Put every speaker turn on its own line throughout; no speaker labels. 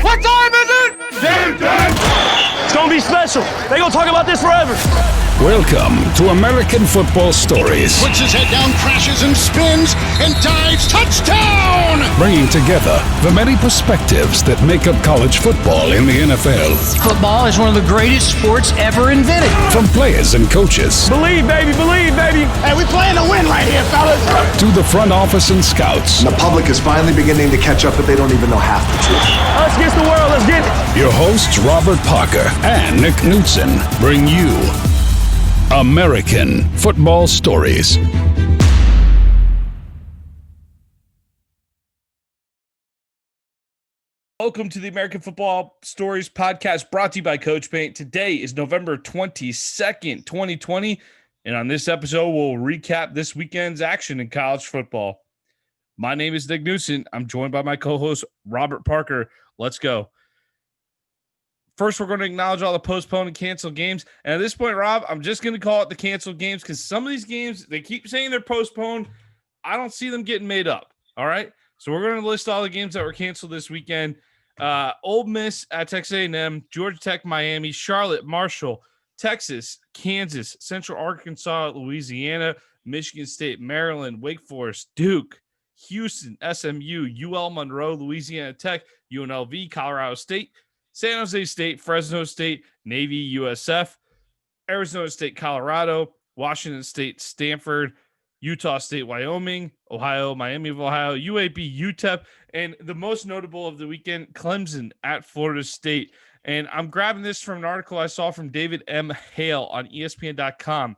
What time is it? Game time!
It's gonna be special. They're gonna talk about this forever.
Welcome to American Football Stories.
Puts his head down, crashes and spins, and dives. Touchdown!
Bringing together the many perspectives that make up college football in the NFL.
Football is one of the greatest sports ever invented.
From players and coaches.
Believe, baby, believe, baby.
Hey, we playing to win right here, fellas.
To the front office and scouts.
The public is finally beginning to catch up, but they don't even know half the truth.
Us against the world, let's get it.
Your hosts, Robert Parker and Nick Knudsen, bring you American Football Stories.
Welcome to the American Football Stories podcast brought to you by Coach Paint. Today is November 22nd, 2020, and on this episode, we'll recap this weekend's action in college football. My name is Nick Knudsen. I'm joined by my co-host, Robert Parker. Let's go. First, we're going to acknowledge all the postponed and canceled games. And at this point, Rob, I'm just going to call it the canceled games because some of these games, they keep saying they're postponed. I don't see them getting made up. All right? So we're going to list all the games that were canceled this weekend. Ole Miss at Texas A&M, Georgia Tech, Miami, Charlotte, Marshall, Texas, Kansas, Central Arkansas, Louisiana, Michigan State, Maryland, Wake Forest, Duke, Houston, SMU, UL Monroe, Louisiana Tech, UNLV, Colorado State, San Jose State, Fresno State, Navy, USF, Arizona State, Colorado, Washington State, Stanford, Utah State, Wyoming, Ohio, Miami of Ohio, UAB, UTEP, and the most notable of the weekend, Clemson at Florida State. And I'm grabbing this from an article I saw from David M. Hale on ESPN.com.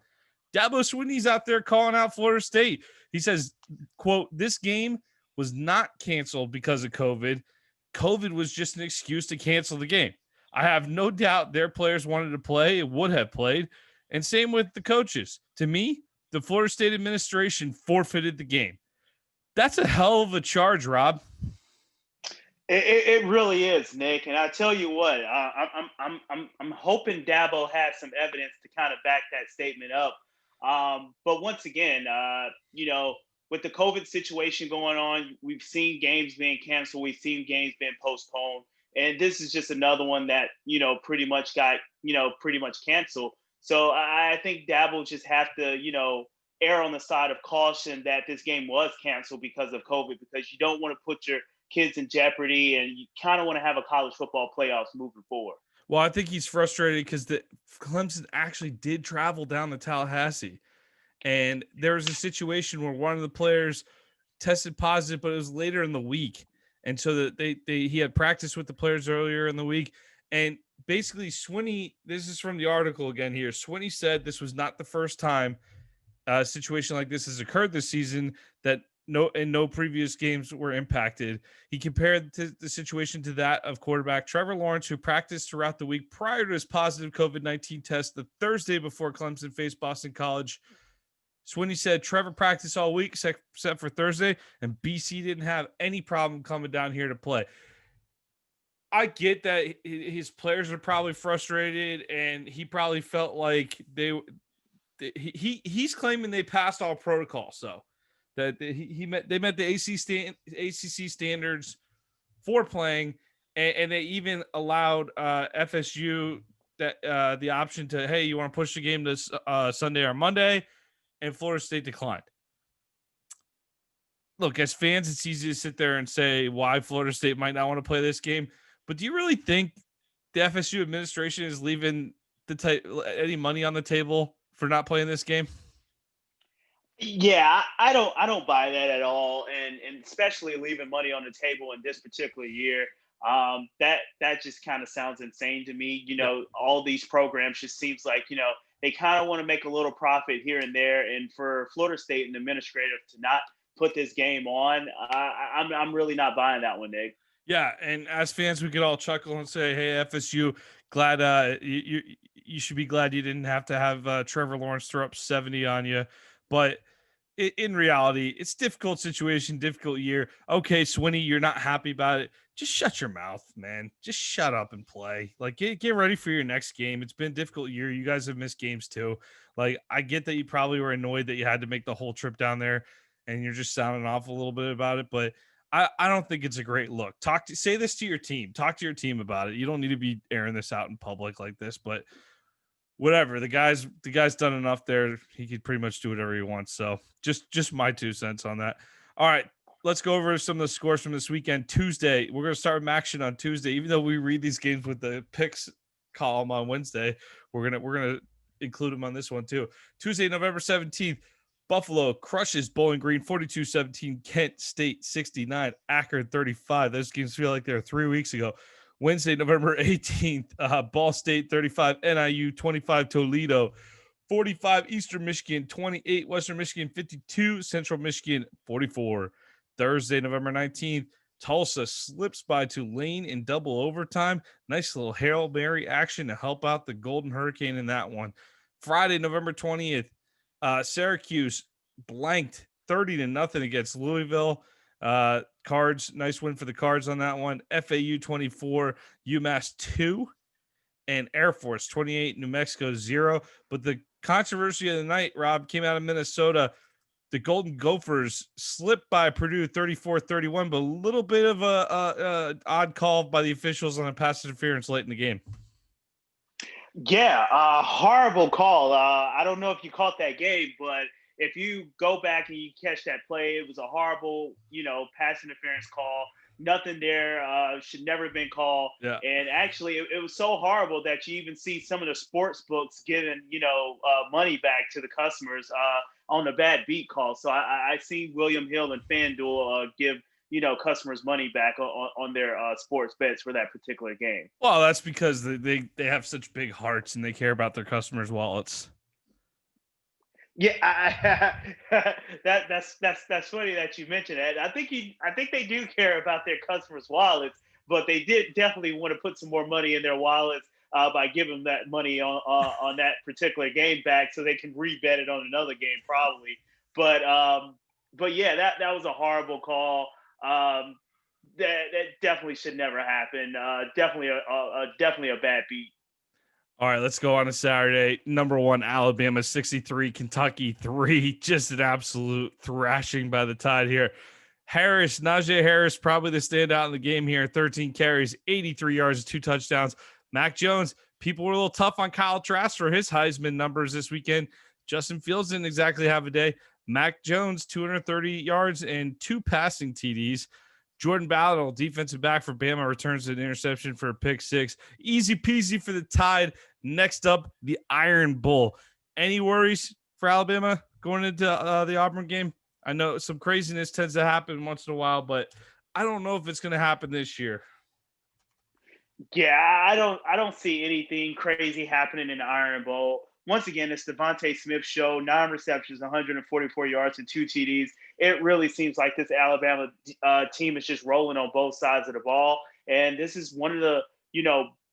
Dabo Swinney's out there calling out Florida State. He says, quote, "This game was not canceled because of COVID. COVID was just an excuse to cancel the game. I have no doubt their players wanted to play and would have played. And same with the coaches. To me, the Florida State administration forfeited the game." That's a hell of a charge, Rob.
It really is, Nick. And I tell you what, I'm hoping Dabo has some evidence to kind of back that statement up. But once again, with the COVID situation going on, we've seen games being canceled. We've seen games being postponed. And this is just another one that, pretty much got, pretty much canceled. So I think Dabo will just have to, err on the side of caution that this game was canceled because of COVID, because you don't want to put your kids in jeopardy and you kind of want to have a college football playoffs moving forward.
Well, I think he's frustrated because the Clemson actually did travel down to Tallahassee. And there was a situation where one of the players tested positive, but it was later in the week. And so that he had practice with the players earlier in the week. And basically Swinney, this is from the article again here. Swinney said this was not the first time a situation like this has occurred this season, that no previous games were impacted. He compared the situation to that of quarterback Trevor Lawrence, who practiced throughout the week prior to his positive COVID-19 test the Thursday before Clemson faced Boston College. Swinney said Trevor practiced all week except for Thursday, and BC didn't have any problem coming down here to play. I get that his players are probably frustrated, and he probably felt like he's claiming they passed all protocols, so that they met the ACC standards for playing, and they even allowed FSU that the option to, hey, you want to push the game to Sunday or Monday, and Florida State declined. Look, as fans, it's easy to sit there and say why Florida State might not want to play this game, but do you really think the FSU administration is leaving any money on the table for not playing this game?
Yeah, I don't buy that at all, and especially leaving money on the table in this particular year. That just kind of sounds insane to me. All these programs just seems like they kind of want to make a little profit here and there, and for Florida State and administrative to not put this game on, I'm really not buying that one, Nick.
Yeah, and as fans, we could all chuckle and say, "Hey, FSU, glad you should be glad you didn't have to have Trevor Lawrence throw up 70 on you." But in reality, it's a difficult situation, difficult year. Okay, Swinney, you're not happy about it. Just shut your mouth, man. Just shut up and play. Like, get ready for your next game. It's been a difficult year. You guys have missed games too. Like, I get that you probably were annoyed that you had to make the whole trip down there, and you're just sounding off a little bit about it. But I don't think it's a great look. Say this to your team. Talk to your team about it. You don't need to be airing this out in public like this, but whatever. The guy's done enough there. He could pretty much do whatever he wants. So just my 2 cents on that. All right, let's go over some of the scores from this weekend. Tuesday, we're going to start action on Tuesday. Even though we read these games with the picks column on Wednesday, we're gonna include them on this one too. Tuesday, November 17th. Buffalo crushes Bowling Green 42-17, Kent State 69, Akron 35. Those games feel like they were 3 weeks ago. Wednesday, November 18th, Ball State 35, NIU 25, Toledo 45, Eastern Michigan 28, Western Michigan 52, Central Michigan 44. Thursday, November 19th, Tulsa slips by Tulane in double overtime. Nice little Hail Mary action to help out the Golden Hurricane in that one. Friday, November 20th, Syracuse blanked 30-0 against Louisville. Cards, nice win for the Cards on that one. FAU 24, UMass 2, and Air Force 28, New Mexico 0. But the controversy of the night, Rob, came out of Minnesota. The Golden Gophers slipped by Purdue 34-31, but a little bit of a odd call by the officials on a pass interference late in the game.
Yeah, horrible call. I don't know if you caught that game, but if you go back and you catch that play, it was a horrible, pass interference call. Nothing there. Should never have been called.
Yeah.
And actually, it was so horrible that you even see some of the sports books giving, money back to the customers on a bad beat call. So I see William Hill and FanDuel give customers money back on their sports bets for that particular game.
Well, that's because they have such big hearts and they care about their customers' wallets.
Yeah, that's funny that you mentioned that. I think they do care about their customers' wallets, but they did definitely want to put some more money in their wallets by giving them that money on that particular game back, so they can rebet it on another game probably. But yeah, that was a horrible call. That definitely should never happen. Definitely a bad beat.
All right, let's go on to Saturday. Number 1, Alabama 63, Kentucky 3. Just an absolute thrashing by the Tide here. Najee Harris, probably the standout in the game here. 13 carries, 83 yards, and 2 touchdowns. Mac Jones, people were a little tough on Kyle Trask for his Heisman numbers this weekend. Justin Fields didn't exactly have a day. Mac Jones, 230 yards and 2 passing TDs. Jordan Battle, defensive back for Bama, returns an interception for a pick 6. Easy peasy for the Tide. Next up, the Iron Bowl. Any worries for Alabama going into the Auburn game? I know some craziness tends to happen once in a while, but I don't know if it's going to happen this year.
Yeah, I don't see anything crazy happening in the Iron Bowl. Once again, it's Devontae Smith show, 9 receptions, 144 yards, and 2 TDs. It really seems like this Alabama team is just rolling on both sides of the ball. And this is one of the,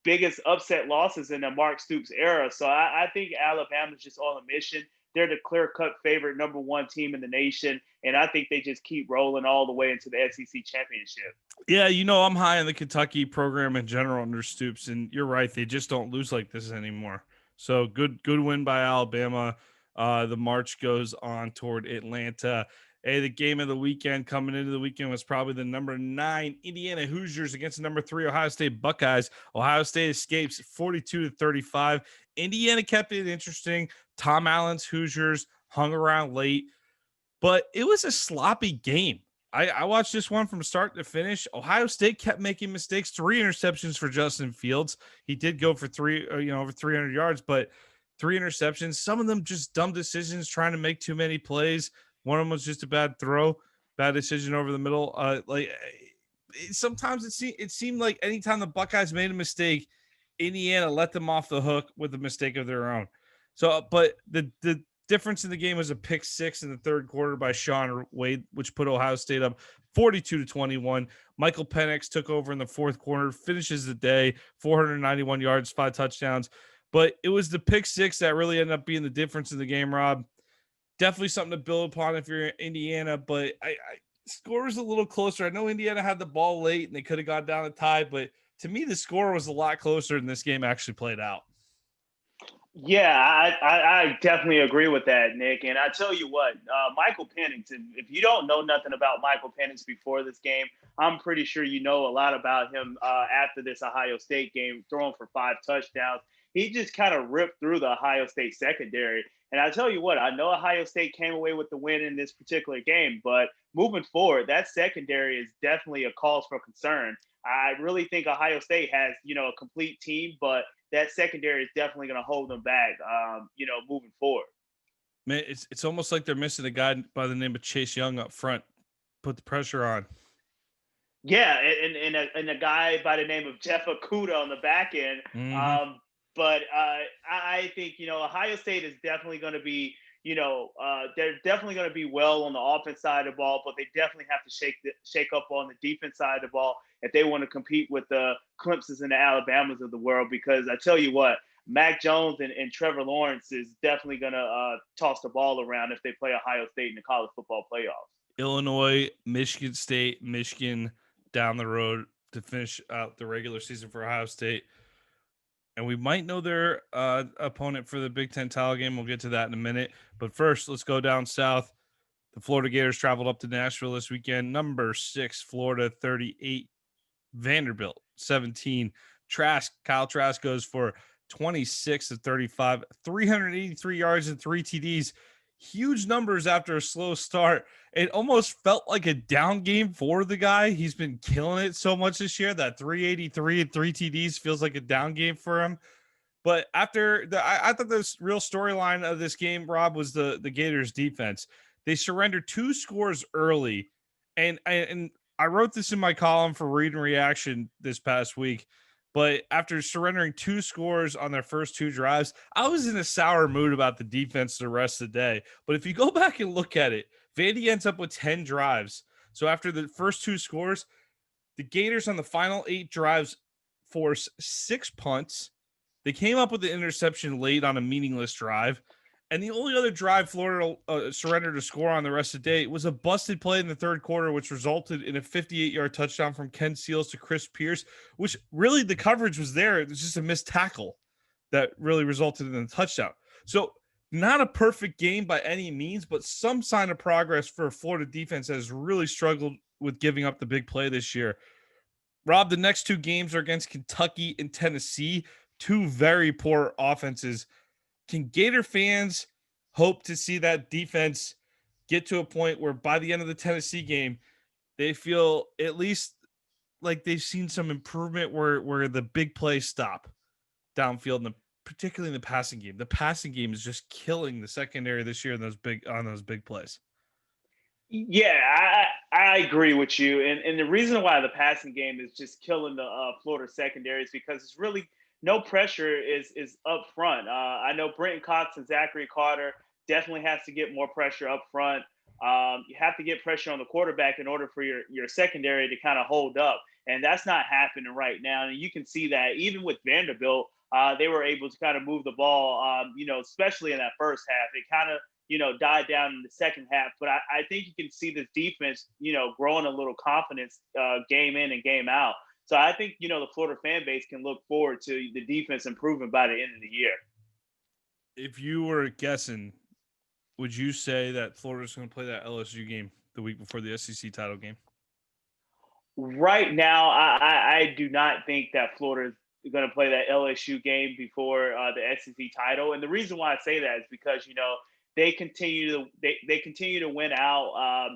biggest upset losses in the Mark Stoops era. So I think Alabama's just on a mission. They're the clear-cut favorite number 1 team in the nation. And I think they just keep rolling all the way into the SEC championship.
Yeah, I'm high on the Kentucky program in general under Stoops. And you're right. They just don't lose like this anymore. So good win by Alabama. The march goes on toward Atlanta. Hey, the game of the weekend coming into the weekend was probably the number 9 Indiana Hoosiers against the number 3 Ohio State Buckeyes. Ohio State escapes 42-35. Indiana kept it interesting. Tom Allen's Hoosiers hung around late, but it was a sloppy game. I watched this one from start to finish. Ohio State kept making mistakes. 3 interceptions for Justin Fields. He did go for over 300 yards, but 3 interceptions. Some of them just dumb decisions, trying to make too many plays. One of them was just a bad decision over the middle. Sometimes it seemed like anytime the Buckeyes made a mistake, Indiana let them off the hook with a mistake of their own. So, but the difference in the game was a pick 6 in the third quarter by Sean Wade, which put Ohio State up 42-21. Michael Penix took over in the fourth quarter, finishes the day, 491 yards, 5 touchdowns. But it was the pick 6 that really ended up being the difference in the game, Rob. Definitely something to build upon if you're in Indiana, but score was a little closer. I know Indiana had the ball late and they could have gone down a tie, but to me, the score was a lot closer than this game actually played out.
Yeah, I definitely agree with that, Nick. And I tell you what, Michael Penix, if you don't know nothing about Michael Penix before this game, I'm pretty sure you know a lot about him after this Ohio State game, throwing for 5 touchdowns. He just kind of ripped through the Ohio State secondary. And I tell you what, I know Ohio State came away with the win in this particular game, but moving forward, that secondary is definitely a cause for concern. I really think Ohio State has, a complete team, but that secondary is definitely going to hold them back, moving forward.
Man, it's almost like they're missing a guy by the name of Chase Young up front. Put the pressure on.
Yeah, and a guy by the name of Jeff Okudah on the back end.
Mm-hmm.
But I think, Ohio State is definitely going to be, they're definitely going to be well on the offense side of the ball, but they definitely have to shake up on the defense side of the ball if they want to compete with the Clemsons and the Alabamas of the world. Because I tell you what, Mac Jones and Trevor Lawrence is definitely going to toss the ball around if they play Ohio State in the college football playoffs.
Illinois, Michigan State, Michigan down the road to finish out the regular season for Ohio State. And we might know their opponent for the Big Ten title game. We'll get to that in a minute. But first, let's go down south. The Florida Gators traveled up to Nashville this weekend. Number 6, Florida 38, Vanderbilt 17. Kyle Trask goes for 26 of 35, 383 yards and 3 TDs. Huge numbers after a slow start. It almost felt like a down game for the guy. He's been killing it so much this year that 383 and 3 TDs feels like a down game for him. But after I thought the real storyline of this game, Rob, was the Gators defense. They surrendered 2 scores early. And I wrote this in my column for Read and Reaction this past week. But after surrendering 2 scores on their first 2 drives, I was in a sour mood about the defense the rest of the day. But if you go back and look at it, Vandy ends up with 10 drives. So after the first 2 scores, the Gators on the final 8 drives force 6 punts. They came up with the interception late on a meaningless drive. And the only other drive Florida surrendered a score on the rest of the day was a busted play in the third quarter, which resulted in a 58-yard touchdown from Ken Seals to Chris Pierce, which really the coverage was there. It was just a missed tackle that really resulted in a touchdown. So not a perfect game by any means, but some sign of progress for a Florida defense that has really struggled with giving up the big play this year. Rob, the next 2 games are against Kentucky and Tennessee, 2 very poor offenses. Can Gator fans hope to see that defense get to a point where by the end of the Tennessee game, they feel at least like they've seen some improvement where the big plays stop downfield, particularly in the passing game? The passing game is just killing the secondary this year on those big plays.
Yeah, I agree with you. And the reason why the passing game is just killing the Florida secondary is because it's really – no pressure is up front. I know Brenton Cox and Zachary Carter definitely has to get more pressure up front. You have to get pressure on the quarterback in order for your secondary to kind of hold up. And that's not happening right now. And you can see that even with Vanderbilt, they were able to kind of move the ball, especially in that first half. It kind of, died down in the second half. But I think you can see this defense, growing a little confidence game in and game out. So I think, the Florida fan base can look forward to the defense improving by the end of the year.
If you were guessing, would you say that Florida's going to play that LSU game the week before the SEC title game?
Right now, I do not think that Florida is going to play that LSU game before the SEC title. And the reason why I say that is because, they continue to win out.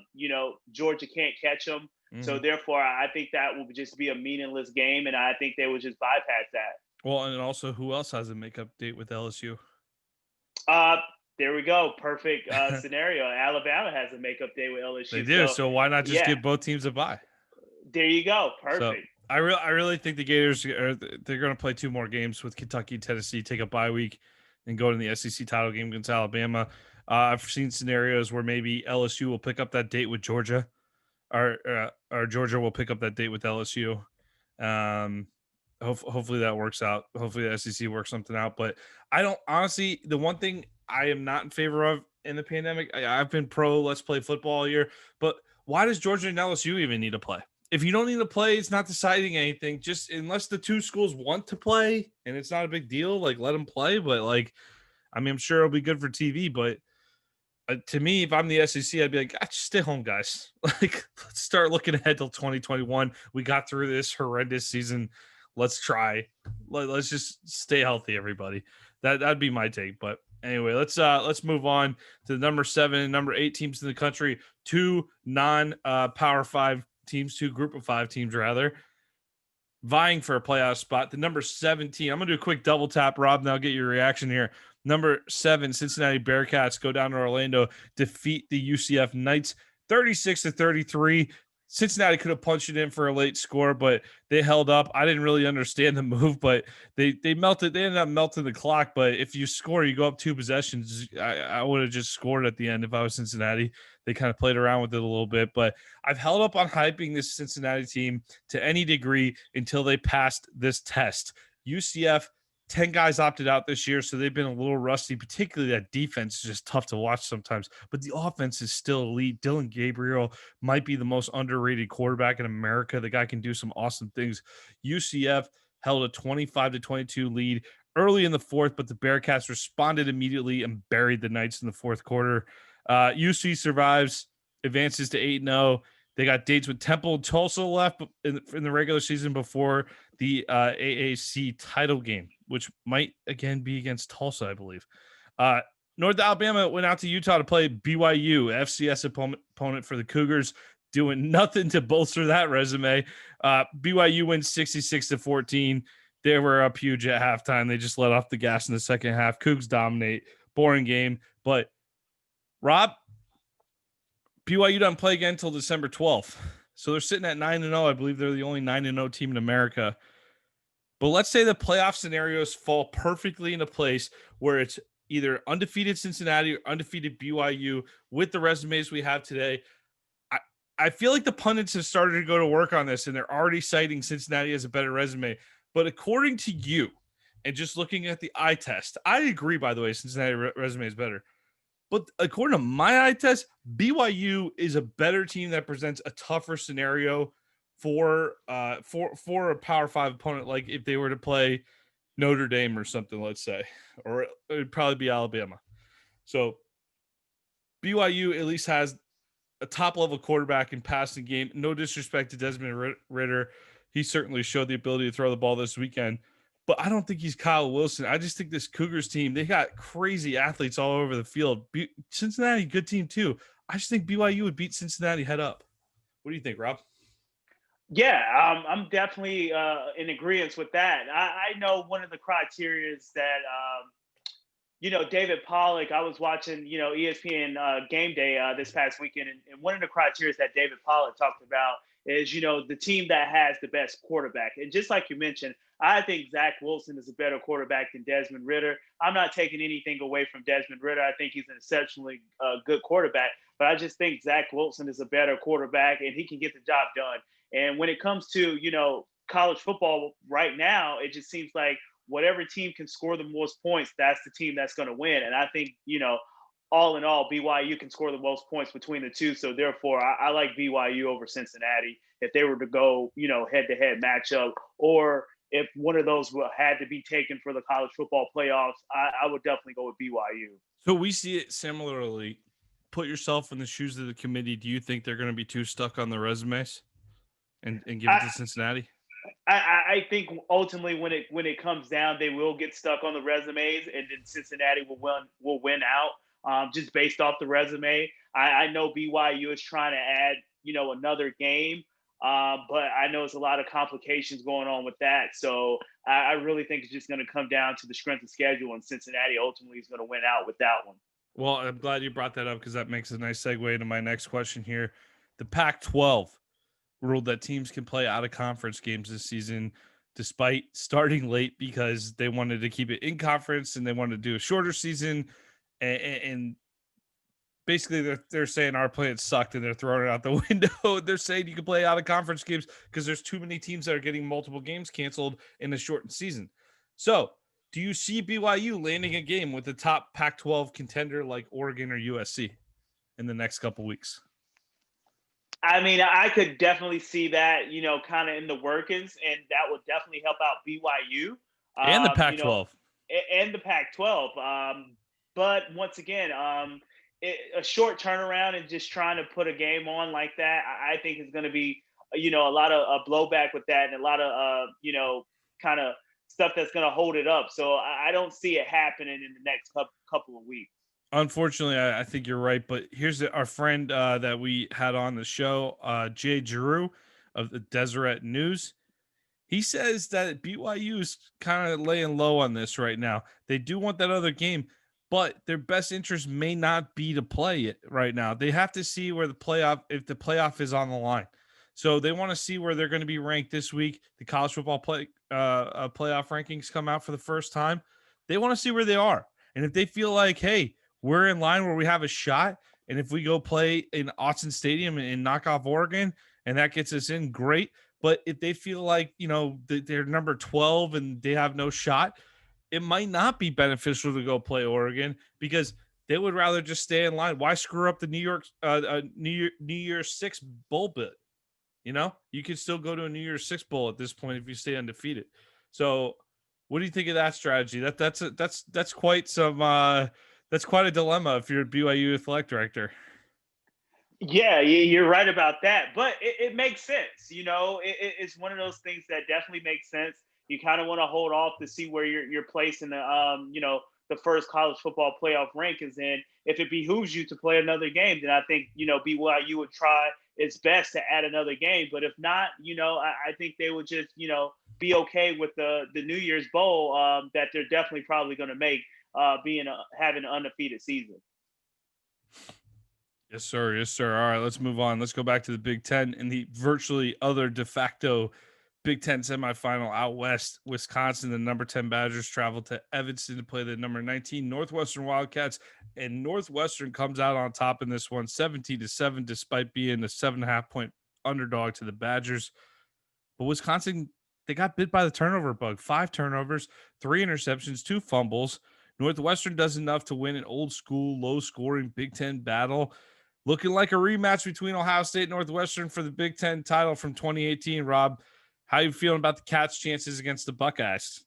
Georgia can't catch them. Mm-hmm. So therefore, I think that will just be a meaningless game, and I think they would just bypass that.
Well, and also, who else has a makeup date with LSU?
There we go. Perfect scenario. Alabama has a makeup date with LSU.
They do. So why not just give both teams a bye?
There you go. Perfect.
So I really think the Gators they're going to play 2 more games with Kentucky, Tennessee, take a bye week, and go to the SEC title game against Alabama. I've seen scenarios where maybe LSU will pick up that date with Georgia. Or Georgia will pick up that date with LSU. Hopefully that works out. Hopefully the SEC works something out. But I don't honestly. The one thing I am not in favor of in the pandemic, I've been pro let's play football all year. But why does Georgia and LSU even need to play? if you don't need to play, it's not deciding anything. Just unless the two schools want to play and it's not a big deal, like let them play. But like, I mean, I'm sure it'll be good for TV. But to me, if I'm the SEC, I'd be like, just stay home, guys. Like, let's start looking ahead till 2021. We got through this horrendous season. Let's try. Let's just stay healthy, everybody. That'd be my take. But anyway, let's move on to the number 7 and number 8 teams in the country. 2 non-Power 5 teams, 2 Group of 5 teams rather, vying for a playoff spot. The number 17. I'm gonna do a quick double tap, Rob, and I'll get your reaction here. Number 7, Cincinnati Bearcats go down to Orlando, defeat the UCF Knights 36-33. Cincinnati could have punched it in for a late score, but they held up. I didn't really understand the move, but they melted. They ended up melting the clock. But if you score, you go up 2 possessions. I would have just scored at the end if I was Cincinnati. They kind of played around with it a little bit. But I've held up on hyping this Cincinnati team to any degree until they passed this test. UCF, 10 guys opted out this year, so they've been a little rusty, particularly that defense is just tough to watch sometimes. But the offense is still elite. Dylan Gabriel might be the most underrated quarterback in America. The guy can do some awesome things. UCF held a 25-22 lead early in the fourth, but the Bearcats responded immediately and buried the Knights in the fourth quarter. UC survives, advances to 8-0. They got dates with Temple and Tulsa left in the regular season before the AAC title game, which might again be against Tulsa, I believe. North Alabama went out to Utah to play BYU, FCS opponent for the Cougars, doing nothing to bolster that resume. BYU wins 66-14. They were up huge at halftime. They just let off the gas in the second half. Cougs dominate. Boring game. But, Rob, BYU doesn't play again until December 12th. So they're sitting at 9-0. I believe they're the only 9-0 team in America. But let's say the playoff scenarios fall perfectly into place where it's either undefeated Cincinnati or undefeated BYU with the resumes we have today. I feel like the pundits have started to go to work on this, and they're already citing Cincinnati as a better resume. But according to you, and just looking at the eye test, I agree, by the way, Cincinnati resume is better. But according to my eye test, BYU is a better team that presents a tougher scenario for a Power 5 opponent, like if they were to play Notre Dame or something, let's say, or it would probably be Alabama. So BYU at least has a top-level quarterback in passing game. No disrespect to Desmond Ridder. He certainly showed the ability to throw the ball this weekend. But I don't think he's Kyle Wilson. I just think this Cougars team, they got crazy athletes all over the field. Cincinnati, good team too. I just think BYU would beat Cincinnati head up. What do you think, Rob?
Yeah, I'm definitely in agreement with that. I know one of the criteria that, David Pollack, I was watching, ESPN Game Day this past weekend, and one of the criteria that David Pollack talked about is, the team that has the best quarterback. And just like you mentioned, I think Zach Wilson is a better quarterback than Desmond Ridder. I'm not taking anything away from Desmond Ridder. I think he's an exceptionally good quarterback, but I just think Zach Wilson is a better quarterback and he can get the job done. And when it comes to, college football right now, it just seems like whatever team can score the most points, that's the team that's going to win. And I think, all in all, BYU can score the most points between the two. So therefore, I like BYU over Cincinnati if they were to go, head-to-head matchup, or if one of those had to be taken for the college football playoffs, I would definitely go with BYU.
So we see it similarly. Put yourself in the shoes of the committee. Do you think they're going to be too stuck on the resumes and give it to Cincinnati?
I think ultimately when it comes down, they will get stuck on the resumes, and then Cincinnati will win out just based off the resume. I know BYU is trying to add, another game. But I know it's a lot of complications going on with that. So I really think it's just going to come down to the strength of schedule, and Cincinnati ultimately is going to win out with that one.
Well, I'm glad you brought that up because that makes a nice segue into my next question here. The Pac-12 ruled that teams can play out-of-conference games this season despite starting late because they wanted to keep it in conference and they wanted to do a shorter season. And basically, they're saying our plan sucked and they're throwing it out the window. They're saying you can play out of conference games because there's too many teams that are getting multiple games canceled in a shortened season. So do you see BYU landing a game with the top Pac-12 contender like Oregon or USC in the next couple weeks?
I mean, I could definitely see that, kind of in the workings, and that would definitely help out BYU.
And the
You know,
Pac-12.
and the Pac-12. But once again, a short turnaround and just trying to put a game on like that, I think is going to be, a lot of blowback with that, and a lot of, kind of stuff that's going to hold it up. So I don't see it happening in the next couple of weeks.
Unfortunately, I think you're right. But here's our friend that we had on the show, Jay Giroux of the Deseret News. He says that BYU is kind of laying low on this right now. They do want that other game, but their best interest may not be to play it right now. They have to see where if the playoff is on the line. So they want to see where they're going to be ranked this week. The college football playoff rankings come out for the first time. They want to see where they are. And if they feel like, hey, we're in line where we have a shot, and if we go play in Autzen Stadium and knock off Oregon, and that gets us in, great. But if they feel like, they're number 12 and they have no shot, it might not be beneficial to go play Oregon because they would rather just stay in line. Why screw up the New Year's Six bowl bid? You could still go to a New Year's Six bowl at this point if you stay undefeated. So what do you think of that strategy? That's quite some that's quite a dilemma if you're a BYU athletic director.
Yeah, you're right about that, but it makes sense. It's one of those things that definitely makes sense. You kind of want to hold off to see where you're placed in the the first college football playoff rankings. And if it behooves you to play another game, then I think BYU would try its best to add another game. But if not, I think they would just be okay with the New Year's Bowl that they're definitely probably going to make, having an undefeated season.
Yes, sir. Yes, sir. All right, let's move on. Let's go back to the Big Ten and the virtually other de facto Big Ten semifinal out west. Wisconsin, the number 10 Badgers traveled to Evanston to play the number 19 Northwestern Wildcats, and Northwestern comes out on top in this one, 17-7, despite being a 7.5-point underdog to the Badgers. But Wisconsin, they got bit by the turnover bug. 5 turnovers, 3 interceptions, 2 fumbles. Northwestern does enough to win an old school, low-scoring Big Ten battle. Looking like a rematch between Ohio State and Northwestern for the Big Ten title from 2018. Rob, how you feeling about the Cats' chances against the Buckeyes?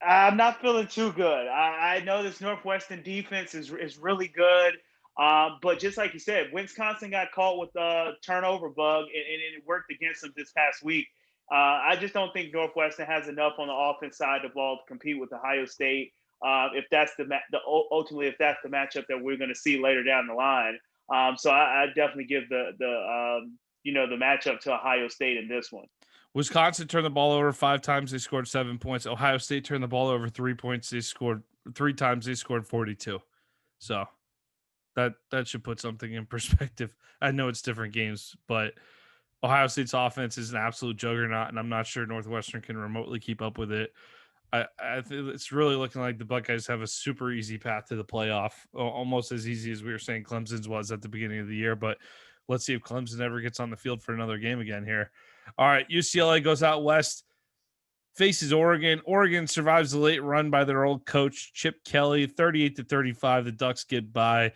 I'm not feeling too good. I know this Northwestern defense is really good, but just like you said, Wisconsin got caught with the turnover bug, and it worked against them this past week. I just don't think Northwestern has enough on the offense side of the ball to compete with Ohio State. If that's ultimately if that's the matchup that we're going to see later down the line. So I definitely give the matchup to Ohio State in this one.
Wisconsin turned the ball over 5 times. They scored 7 points. Ohio State turned the ball over 3 points. They scored 3 times. They scored 42. So that should put something in perspective. I know it's different games, but Ohio State's offense is an absolute juggernaut, and I'm not sure Northwestern can remotely keep up with it. I think it's really looking like the Buckeyes have a super easy path to the playoff, almost as easy as we were saying Clemson's was at the beginning of the year. But let's see if Clemson ever gets on the field for another game again here. All right, UCLA goes out west, faces Oregon. Oregon survives the late run by their old coach, Chip Kelly, 38-35. The Ducks get by.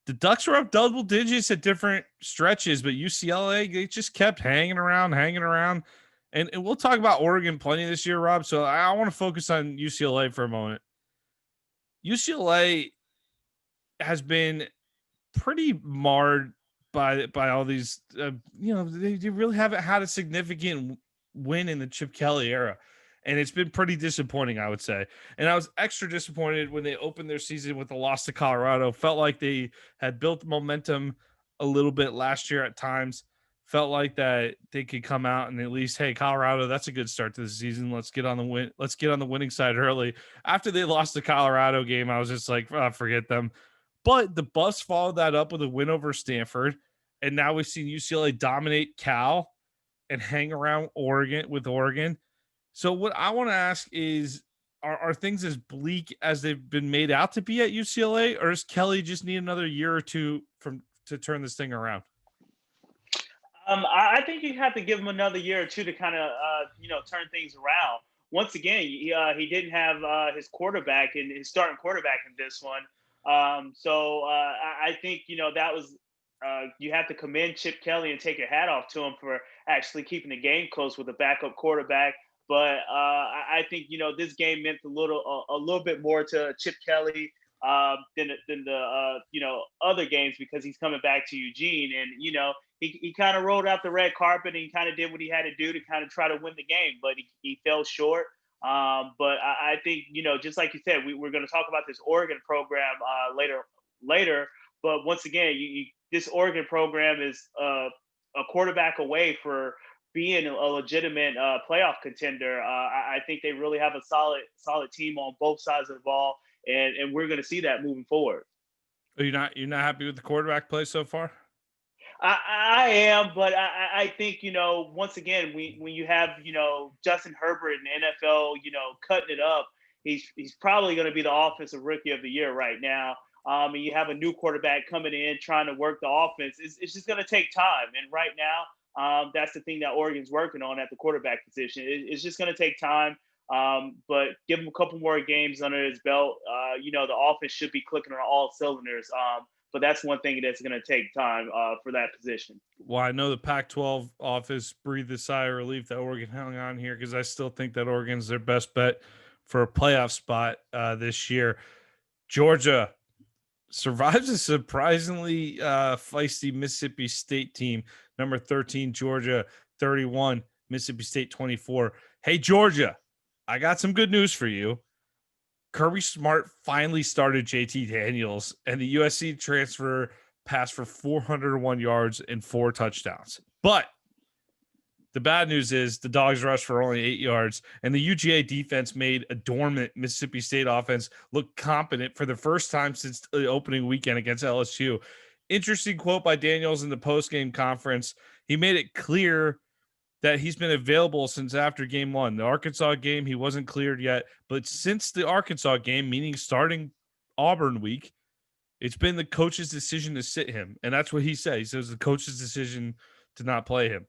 The Ducks were up double digits at different stretches, but UCLA, they just kept hanging around. And we'll talk about Oregon plenty this year, Rob. So I want to focus on UCLA for a moment. UCLA has been pretty marred by all these, they really haven't had a significant win in the Chip Kelly era. And it's been pretty disappointing, I would say. And I was extra disappointed when they opened their season with a loss to Colorado. Felt like they had built momentum a little bit last year at times. Felt like that they could come out and at least, hey, Colorado, that's a good start to the season. Let's get on the win. Let's get on the winning side early. After they lost the Colorado game, I was just like, forget them. But the Buffs followed that up with a win over Stanford. And now we've seen UCLA dominate Cal and hang around Oregon. So what I want to ask is, are things as bleak as they've been made out to be at UCLA, or does Kelly just need another year or two to turn this thing around?
I think you have to give him another year or two to kind of, turn things around. Once again, he didn't have his starting quarterback in this one. So I think, that was you have to commend Chip Kelly and take your hat off to him for actually keeping the game close with a backup quarterback. But I think this game meant a little bit more to Chip Kelly than the other games, because he's coming back to Eugene, and he kind of rolled out the red carpet and he kind of did what he had to do to kind of try to win the game, but he fell short. But I think just like you said, we're going to talk about this Oregon program later. But once again, this Oregon program is a quarterback away for being a legitimate playoff contender. I think they really have a solid team on both sides of the ball, and we're going to see that moving forward.
Are you're not happy with the quarterback play so far?
I am, but I think once again, when you have Justin Herbert in the NFL, cutting it up, he's probably going to be the offensive rookie of the year right now. And you have a new quarterback coming in trying to work the offense. It's just going to take time, and right now, that's the thing that Oregon's working on at the quarterback position. It's just going to take time, but give him a couple more games under his belt. The offense should be clicking on all cylinders. But that's one thing that's going to take time for that position.
Well, I know the Pac-12 office breathed a sigh of relief that Oregon hung on here, because I still think that Oregon's their best bet for a playoff spot this year. Georgia survives a surprisingly feisty Mississippi State team. Number 13, Georgia, 31, Mississippi State, 24. Hey, Georgia, I got some good news for you. Kirby Smart finally started JT Daniels, and the USC transfer passed for 401 yards and 4 touchdowns. But the bad news is the Dogs rushed for only 8 yards, and the UGA defense made a dormant Mississippi State offense look competent for the first time since the opening weekend against LSU. Interesting quote by Daniels in the post-game conference. He made it clear that he's been available since after game 1. The Arkansas game, he wasn't cleared yet, but since the Arkansas game, meaning starting Auburn week, it's been the coach's decision to sit him. And that's what he said. He says the coach's decision to not play him.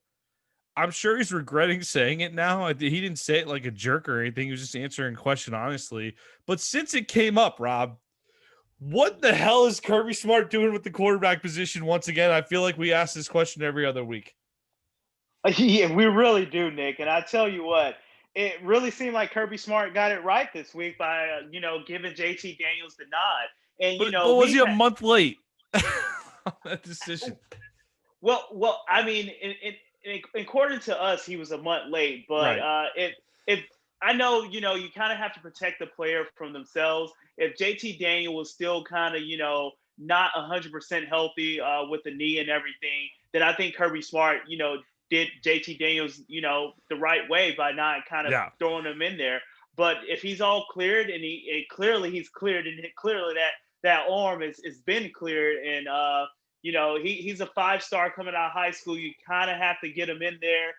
I'm sure he's regretting saying it now. He didn't say it like a jerk or anything. He was just answering a question honestly. But since it came up, Rob, what the hell is Kirby Smart doing with the quarterback position once again? I feel like we ask this question every other week.
Yeah, we really do, Nick. And I tell you what, it really seemed like Kirby Smart got it right this week by, giving JT Daniels the nod. And,
but was he a month late on that decision?
Well, I mean, according to us, he was a month late. But
right.
I know, you kind of have to protect the player from themselves. If JT Daniel was still kind of, not 100% healthy with the knee and everything, then I think Kirby Smart, did JT Daniels, the right way by not kind of throwing him in there. But if he's all cleared and he's cleared, and clearly that arm is been cleared, and he's a 5-star coming out of high school, you kind of have to get him in there.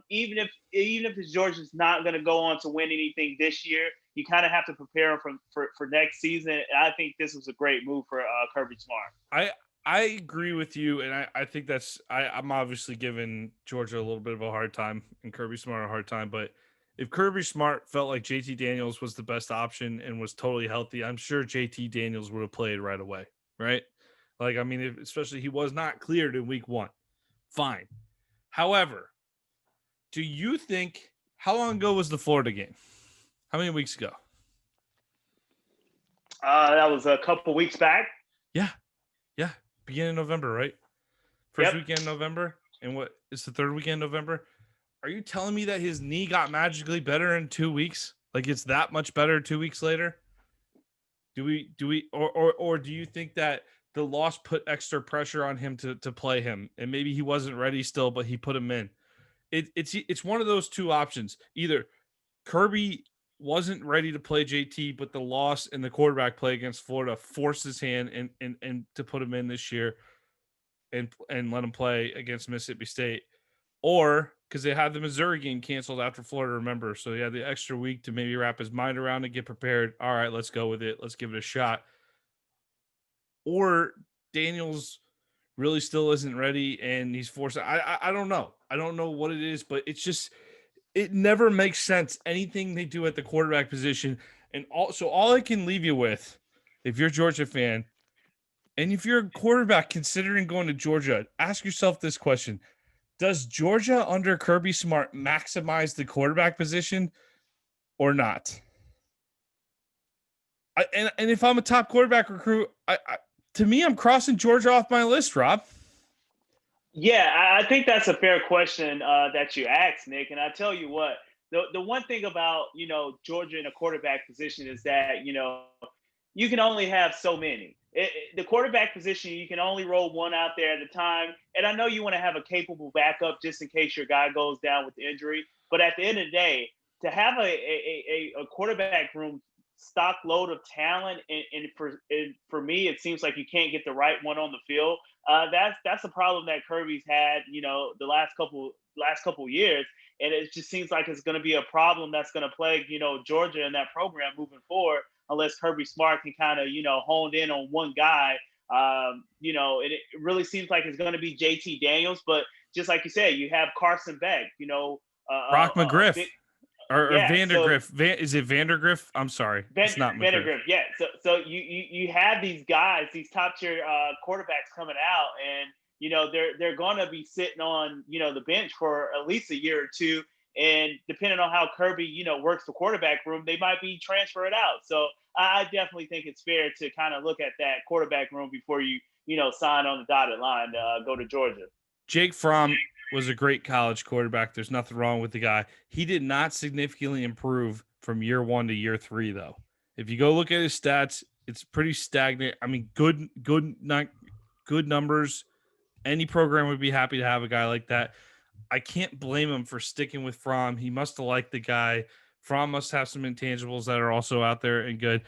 Even if Georgia's not going to go on to win anything this year, you kind of have to prepare him for next season. And I think this was a great move for Kirby Smart.
I agree with you, and I think I'm obviously giving Georgia a little bit of a hard time and Kirby Smart a hard time, but if Kirby Smart felt like JT Daniels was the best option and was totally healthy, I'm sure JT Daniels would have played right away, right? Like, I mean, especially he was not cleared in week 1. Fine. However, do you think, how long ago was the Florida game? How many weeks ago?
That was a couple weeks back.
Yeah. Beginning of November, right? First weekend in November, and what is the third weekend in November? Are you telling me that his knee got magically better in 2 weeks? Like it's that much better 2 weeks later? Do we or do you think that the loss put extra pressure on him to play him, and maybe he wasn't ready still, but he put him in? It's one of those two options. Either Kirby wasn't ready to play JT, but the loss in the quarterback play against Florida forced his hand and to put him in this year and let him play against Mississippi State, or because they had the Missouri game canceled after Florida, remember? So he had the extra week to maybe wrap his mind around and get prepared. All right, let's go with it. Let's give it a shot. Or Daniels really still isn't ready and he's forced. I don't know. I don't know what it is, but it's just, it never makes sense, anything they do at the quarterback position. And all I can leave you with, if you're a Georgia fan, And if you're a quarterback considering going to Georgia, ask yourself this question. Does Georgia under Kirby Smart maximize the quarterback position or not? And if I'm a top quarterback recruit, to me, I'm crossing Georgia off my list, Rob.
Yeah, I think that's a fair question that you asked, Nick. And I tell you what, the one thing about, Georgia in a quarterback position is that, you can only have so many. The quarterback position, you can only roll one out there at a time. And I know you want to have a capable backup just in case your guy goes down with injury. But at the end of the day, to have a quarterback room stock load of talent, and for me, it seems like you can't get the right one on the field. That's a problem that Kirby's had, the last couple years. And it just seems like it's going to be a problem that's going to plague, Georgia and that program moving forward, unless Kirby Smart can kind of, hone in on one guy. And it really seems like it's going to be JT Daniels. But just like you said, you have Carson Beck,
Brock McGriff. Or Vandergriff.
So,
is it Vandergriff? I'm sorry. It's not
Vandergriff. Yeah. So you have these guys, these top tier quarterbacks coming out, and they're going to be sitting on the bench for at least a year or two, and depending on how Kirby works the quarterback room, they might be transferred out. So I definitely think it's fair to kind of look at that quarterback room before you sign on the dotted line to go to Georgia.
Jake Fromm was a great college quarterback. There's nothing wrong with the guy. He did not significantly improve from year 1 to year 3, though. If you go look at his stats, it's pretty stagnant. I mean, good numbers. Any program would be happy to have a guy like that. I can't blame him for sticking with Fromm. He must have liked the guy. Fromm must have some intangibles that are also out there and good.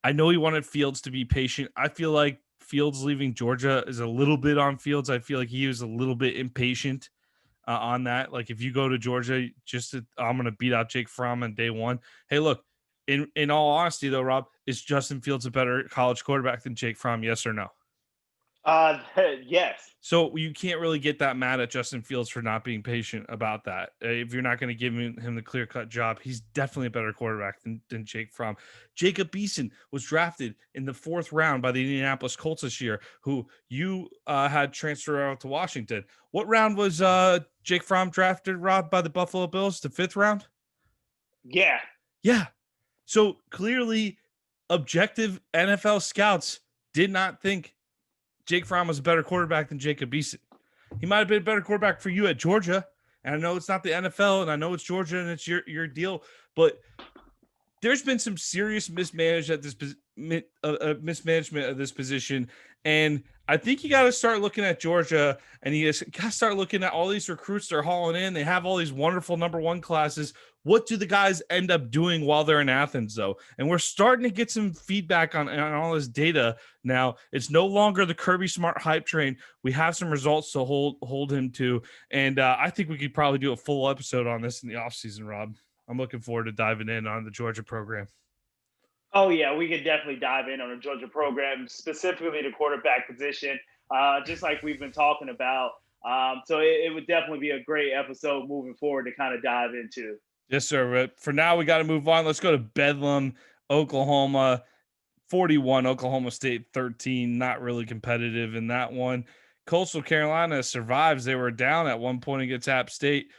I know he wanted Fields to be patient. I feel like Fields leaving Georgia is a little bit on Fields. I feel like he was a little bit impatient on that. Like, if you go to Georgia, I'm going to beat out Jake Fromm on day one. Hey, look, in all honesty, though, Rob, is Justin Fields a better college quarterback than Jake Fromm? Yes or no?
Yes.
So you can't really get that mad at Justin Fields for not being patient about that. If you're not going to give him the clear-cut job, he's definitely a better quarterback than Jake Fromm. Jacob Eason was drafted in the 4th round by the Indianapolis Colts this year, who you had transfer out to Washington. What round was Jake Fromm drafted, Rob, by the Buffalo Bills? The 5th round?
Yeah.
Yeah. So clearly, objective NFL scouts did not think Jake Fromm was a better quarterback than Jacob Eason. He might have been a better quarterback for you at Georgia. And I know it's not the NFL, and I know it's Georgia, and it's your deal. But there's been some serious mismanagement of this position. And I think you got to start looking at Georgia, and you got to start looking at all these recruits they're hauling in. They have all these wonderful number 1 classes. What do the guys end up doing while they're in Athens, though? And we're starting to get some feedback on all this data now. It's no longer the Kirby Smart hype train. We have some results to hold him to. And I think we could probably do a full episode on this in the offseason, Rob. I'm looking forward to diving in on the Georgia program.
Oh, yeah, we could definitely dive in on the Georgia program, specifically the quarterback position, just like we've been talking about. So it would definitely be a great episode moving forward to kind of dive into.
Yes, sir. But for now, we got to move on. Let's go to Bedlam, Oklahoma. 41, Oklahoma State 13. Not really competitive in that one. Coastal Carolina survives. They were down at one point against App State,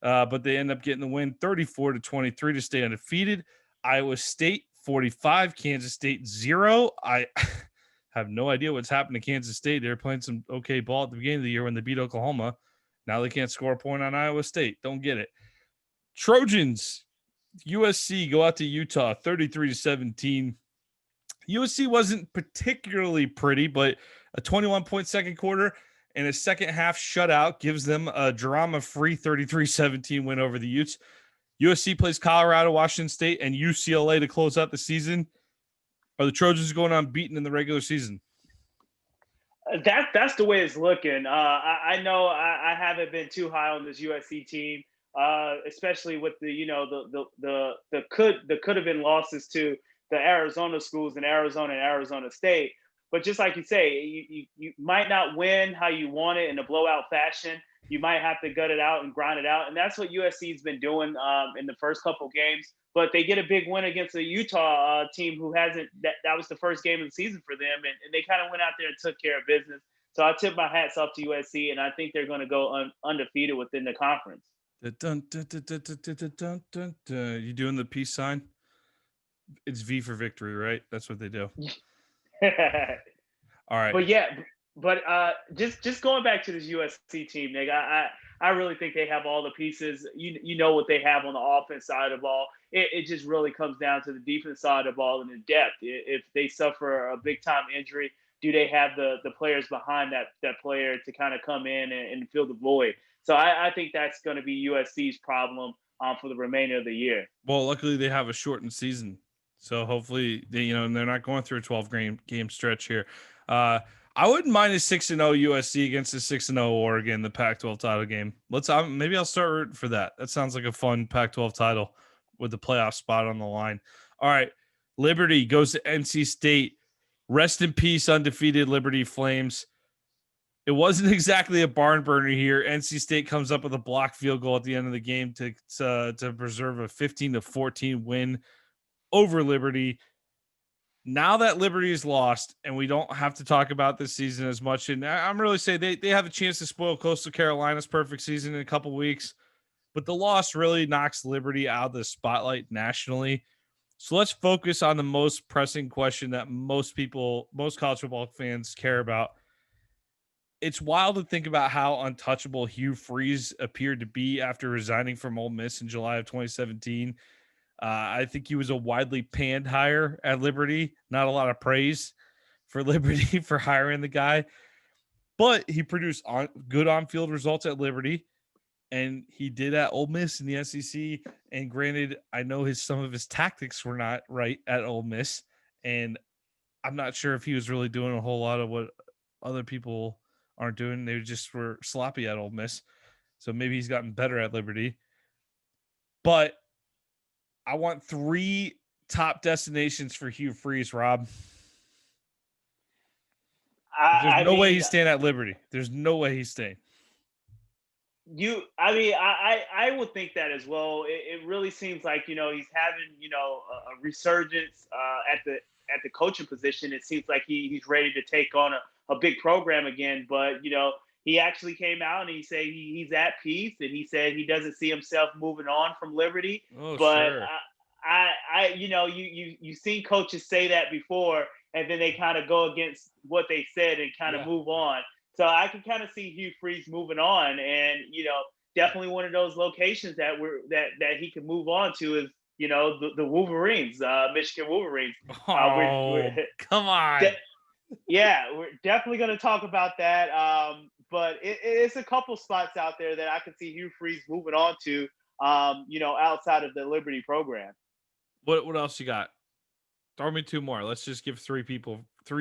but they end up getting the win 34-23 to stay undefeated. Iowa State 45, Kansas State 0. I have no idea what's happened to Kansas State. They were playing some okay ball at the beginning of the year when they beat Oklahoma. Now they can't score a point on Iowa State. Don't get it. Trojans, USC go out to Utah 33-17. USC wasn't particularly pretty, but a 21-point second quarter and a second half shutout gives them a drama-free 33-17 win over the Utes. USC plays Colorado, Washington State, and UCLA to close out the season. Are the Trojans going unbeaten in the regular season?
That's the way it's looking. I know I haven't been too high on this USC team. Especially with the could have been losses to the Arizona schools in Arizona and Arizona State. But just like you say, you might not win how you want it in a blowout fashion. you might have to gut it out and grind it out. And that's what USC's been doing in the first couple games. But they get a big win against a Utah team who hasn't. That was the first game of the season for them, and they kind of went out there and took care of business. So I tip my hats off to USC, and I think they're going to go undefeated within the conference.
Dun, dun, dun, dun, dun, dun, dun, dun, dun. You doing the peace sign? It's V for victory, right? That's what they do. All right.
But yeah, just going back to this USC team, Nick, I really think they have all the pieces. You know what they have on the offense side of the ball. It just really comes down to the defense side of the ball and the depth. If they suffer a big time injury, do they have the players behind that player to kind of come in and fill the void? So I think that's going to be USC's problem for the remainder of the year.
Well, luckily they have a shortened season, so hopefully and they're not going through a 12 game stretch here. I wouldn't mind a 6-0 USC against a 6-0 Oregon, the Pac-12 title game. Maybe I'll start rooting for that. That sounds like a fun Pac-12 title with the playoff spot on the line. All right, Liberty goes to NC State. Rest in peace, undefeated Liberty Flames. It wasn't exactly a barn burner here. NC State comes up with a blocked field goal at the end of the game to preserve a 15-14 win over Liberty. Now that Liberty is lost and we don't have to talk about this season as much, and I'm really saying they have a chance to spoil Coastal Carolina's perfect season in a couple weeks, but the loss really knocks Liberty out of the spotlight nationally. So let's focus on the most pressing question that most college football fans care about. It's wild to think about how untouchable Hugh Freeze appeared to be after resigning from Ole Miss in July of 2017. I think he was a widely panned hire at Liberty. Not a lot of praise for Liberty for hiring the guy, but he produced good on-field results at Liberty, and he did at Ole Miss in the SEC. And granted, I know some of his tactics were not right at Ole Miss, and I'm not sure if he was really doing a whole lot of what other people aren't doing. They just were sloppy at Ole Miss, so maybe he's gotten better at Liberty. But I want 3 top destinations for Hugh Freeze, Rob. There's no way he's staying at Liberty. There's no way he's staying.
I would think that as well. It really seems like, he's having, a resurgence at the coaching position. It seems like he's ready to take on a big program again. But, he actually came out and he said he's at peace, and he said he doesn't see himself moving on from Liberty.
Oh,
but
sure.
You've seen coaches say that before, and then they kind of go against what they said and kind of move on. So I can kind of see Hugh Freeze moving on, and definitely one of those locations that he can move on to is the Wolverines, Michigan Wolverines.
Come on.
We're definitely going to talk about that. But it's a couple spots out there that I can see Hugh Freeze moving on to, outside of the Liberty program.
What else you got? Throw me 2 more. Let's just give 3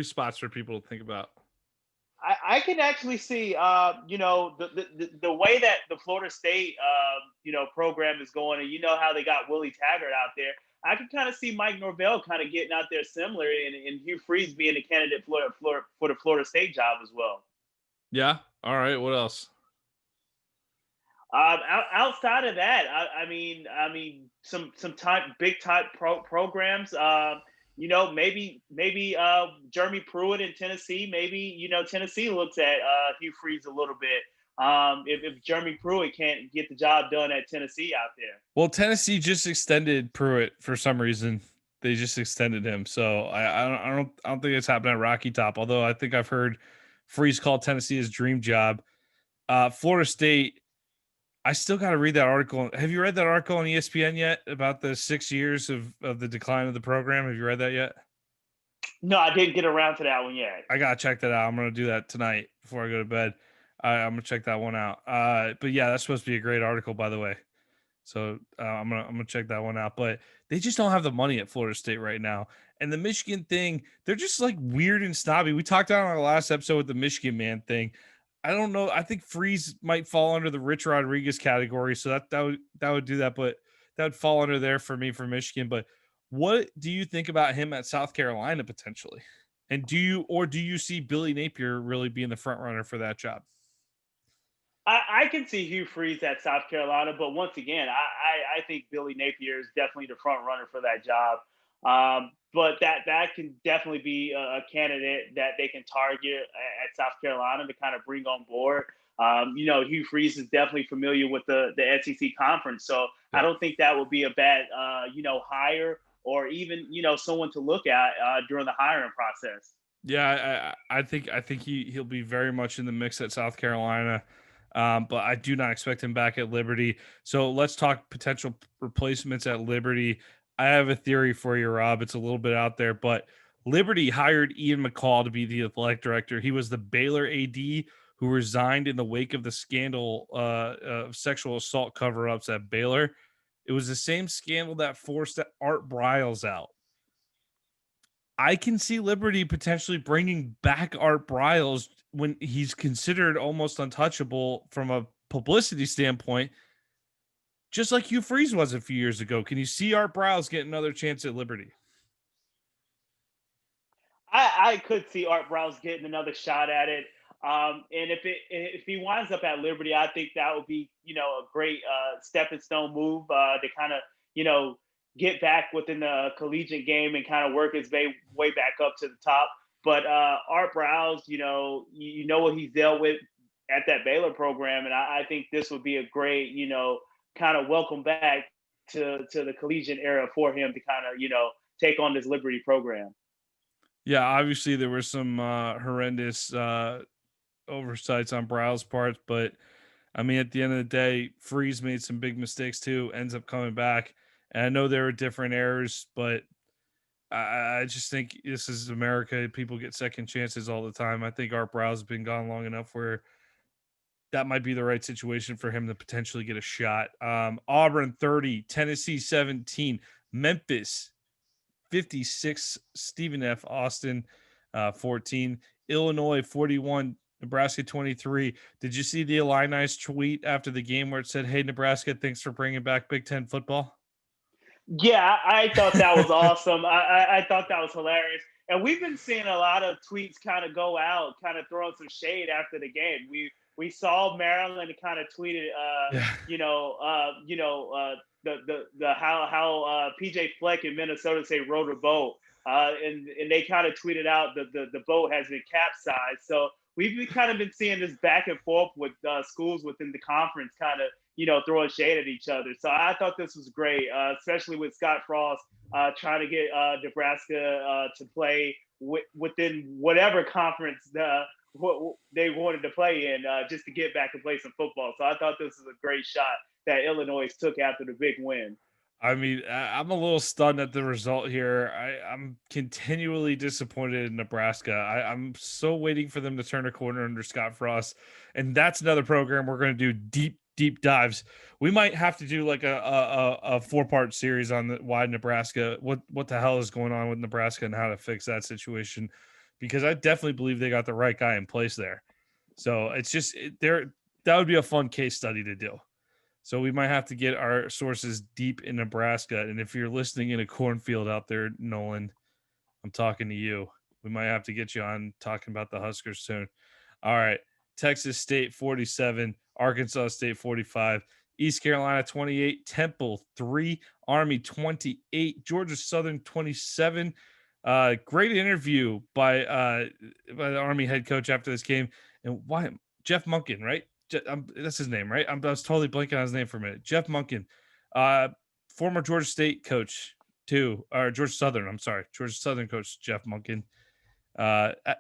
spots for people to think about.
I can actually see, the way that the Florida State, program is going, and how they got Willie Taggart out there. I can kind of see Mike Norvell kind of getting out there similar, and Hugh Freeze being a candidate for the Florida State job as well.
Yeah. All right. What else?
Outside of that, some big time programs. Maybe Jeremy Pruitt in Tennessee. Maybe Tennessee looks at Hugh Freeze a little bit. If Jeremy Pruitt can't get the job done at Tennessee out there.
Well, Tennessee just extended Pruitt for some reason. They just extended him, so I don't think it's happening at Rocky Top. Although I think I've heard Freeze called Tennessee his dream job. Florida State. I still got to read that article. Have you read that article on ESPN yet about the 6 years of the decline of the program? Have you read that yet?
No, I didn't get around to that one yet.
I got to check that out. I'm going to do that tonight before I go to bed. I'm going to check that one out. But yeah, that's supposed to be a great article, by the way. So I'm gonna check that one out. But they just don't have the money at Florida State right now. And the Michigan thing, they're just like weird and snobby. We talked about on our last episode with the Michigan man thing. I don't know. I think Freeze might fall under the Rich Rodriguez category. So that would do that. But that would fall under there for me for Michigan. But what do you think about him at South Carolina potentially? And do you see Billy Napier really being the front runner for that job?
I can see Hugh Freeze at South Carolina, but once again, I think Billy Napier is definitely the front runner for that job. But that can definitely be a candidate that they can target at South Carolina to kind of bring on board. Hugh Freeze is definitely familiar with the SEC conference, so I don't think that would be a bad hire, or even someone to look at during the hiring process.
Yeah, I think he'll be very much in the mix at South Carolina. But I do not expect him back at Liberty. So let's talk potential replacements at Liberty. I have a theory for you, Rob. It's a little bit out there, but Liberty hired Ian McCall to be the athletic director. He was the Baylor AD who resigned in the wake of the scandal of sexual assault cover-ups at Baylor. It was the same scandal that forced Art Briles out. I can see Liberty potentially bringing back Art Briles when he's considered almost untouchable from a publicity standpoint, just like Hugh Freeze was a few years ago. Can you see Art Briles get another chance at Liberty?
I could see Art Briles getting another shot at it. And if he winds up at Liberty, I think that would be, a great stepping stone move to kind of, get back within the collegiate game and kind of work his way back up to the top. But Art Briles, you know what he's dealt with at that Baylor program, and I think this would be a great, kind of welcome back to the collegiate era for him to kind of, take on this Liberty program.
Yeah, obviously there were some horrendous oversights on Briles' part, but I mean, at the end of the day, Freeze made some big mistakes too, ends up coming back. And I know there were different errors, but I just think this is America. People get second chances all the time. I think Art Briles has been gone long enough where that might be the right situation for him to potentially get a shot. Auburn 30, Tennessee 17, Memphis 56, Stephen F. Austin 14, Illinois 41, Nebraska 23. Did you see the Illini's tweet after the game where it said, "Hey, Nebraska, thanks for bringing back Big Ten football"?
Yeah, I thought that was awesome. I thought that was hilarious. And we've been seeing a lot of tweets kind of go out, kind of throwing some shade after the game. We saw Maryland kind of tweeted, how PJ Fleck in Minnesota say rowed a boat, and they kind of tweeted out the boat has been capsized. So we've kind of been seeing this back and forth with schools within the conference, kind of throwing shade at each other. So I thought this was great, especially with Scott Frost trying to get Nebraska to play within whatever conference they wanted to play in, just to get back and play some football. So I thought this was a great shot that Illinois took after the big win.
I mean, I'm a little stunned at the result here. I'm continually disappointed in Nebraska. I'm so waiting for them to turn a corner under Scott Frost. And that's another program we're going to do deep dives. We might have to do like a 4-part series on why Nebraska, what the hell is going on with Nebraska and how to fix that situation, because I definitely believe they got the right guy in place there. So it's just that would be a fun case study to do. So we might have to get our sources deep in Nebraska. And if you're listening in a cornfield out there, Nolan, I'm talking to you. We might have to get you on talking about the Huskers soon. All right. Texas State 47, Arkansas State 45, East Carolina 28, Temple 3, Army 28, Georgia Southern 27. Great interview by the Army head coach after this game. And why Jeff Monken, right? That's his name, right? I was totally blanking on his name for a minute. Jeff Monken, former Georgia State coach too, or Georgia Southern coach Jeff Monken,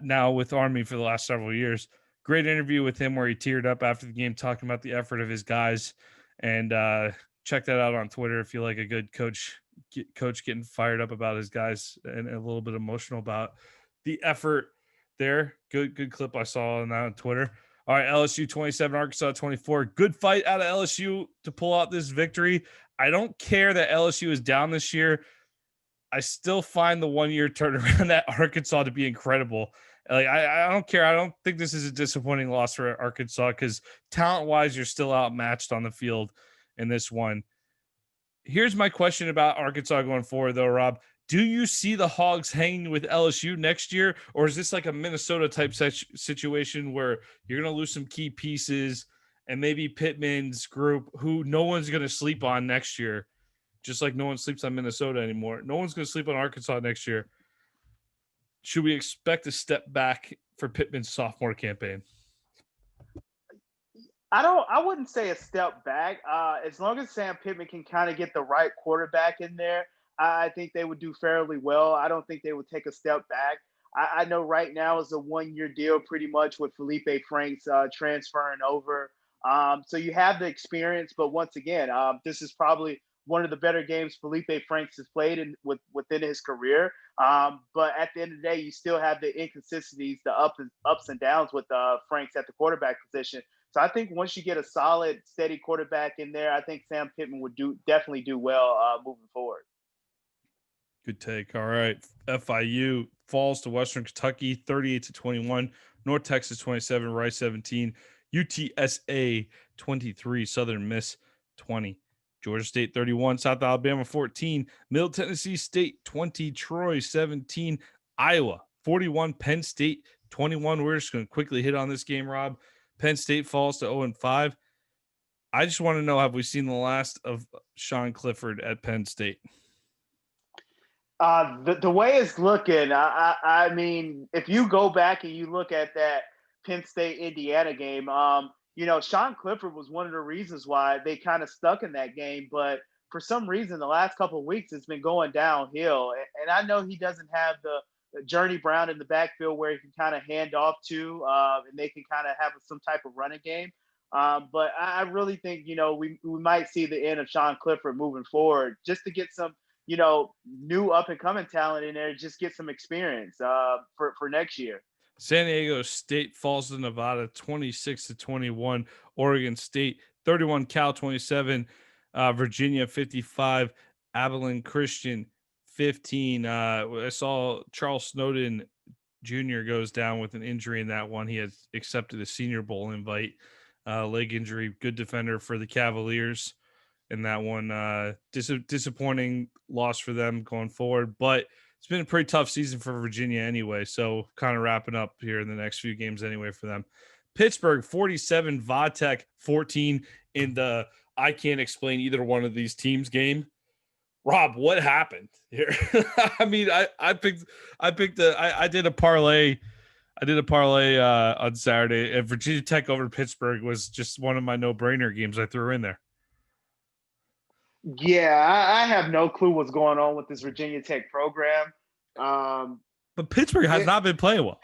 now with Army for the last several years. Great interview with him where he teared up after the game talking about the effort of his guys. And check that out on Twitter if you like a good coach getting fired up about his guys and a little bit emotional about the effort there. Good clip I saw on that on Twitter. All right, LSU 27, Arkansas 24. Good fight out of LSU to pull out this victory. I don't care that LSU is down this year. I still find the 1-year turnaround at Arkansas to be incredible. Like I don't care. I don't think this is a disappointing loss for Arkansas because talent-wise, you're still outmatched on the field in this one. Here's my question about Arkansas going forward, though, Rob. Do you see the Hogs hanging with LSU next year, or is this like a Minnesota type situation where you're going to lose some key pieces and maybe Pittman's group, who no one's going to sleep on next year, just like no one sleeps on Minnesota anymore. No one's going to sleep on Arkansas next year. Should we expect a step back for Pittman's sophomore campaign?
I wouldn't say a step back. As long as Sam Pittman can kind of get the right quarterback in there, I think they would do fairly well. I don't think they would take a step back. I know right now is a 1-year deal pretty much with Felipe Franks transferring over. So you have the experience, but once again, this is probably one of the better games Felipe Franks has played within his career. But at the end of the day, you still have the inconsistencies, the ups and downs with Franks at the quarterback position. So I think once you get a solid, steady quarterback in there, I think Sam Pittman would definitely do well moving forward.
Good take. All right. FIU falls to Western Kentucky 38-21. North Texas 27, Rice 17, UTSA 23, Southern Miss 20. Georgia State 31, South Alabama 14, Middle Tennessee State 20, Troy 17, Iowa 41, Penn State 21. We're just going to quickly hit on this game, Rob. Penn State falls to 0-5. I just want to know, have we seen the last of Sean Clifford at Penn State?
The way it's looking, I mean, if you go back and you look at that Penn State Indiana game, Sean Clifford was one of the reasons why they kind of stuck in that game. But for some reason, the last couple of weeks, it's been going downhill. And I know he doesn't have the Journey Brown in the backfield where he can kind of hand off to, and they can kind of have some type of running game. But I really think, we might see the end of Sean Clifford moving forward just to get some, new up and coming talent in there, just get some experience for next year.
San Diego State falls to Nevada 26-21. Oregon State 31, Cal 27, Virginia 55, Abilene Christian 15. I saw Charles Snowden Jr. goes down with an injury in that one. He has accepted a Senior Bowl invite. Leg injury, good defender for the Cavaliers in that one. Disappointing loss for them going forward, but it's been a pretty tough season for Virginia anyway. So kind of wrapping up here in the next few games anyway for them. Pittsburgh 47, Vatech 14 in the I can't explain either one of these teams game. Rob, what happened here? I mean, I did a parlay. I did a parlay on Saturday, and Virginia Tech over Pittsburgh was just one of my no-brainer games I threw in there.
Yeah, I have no clue what's going on with this Virginia Tech program.
But Pittsburgh has not been playing well.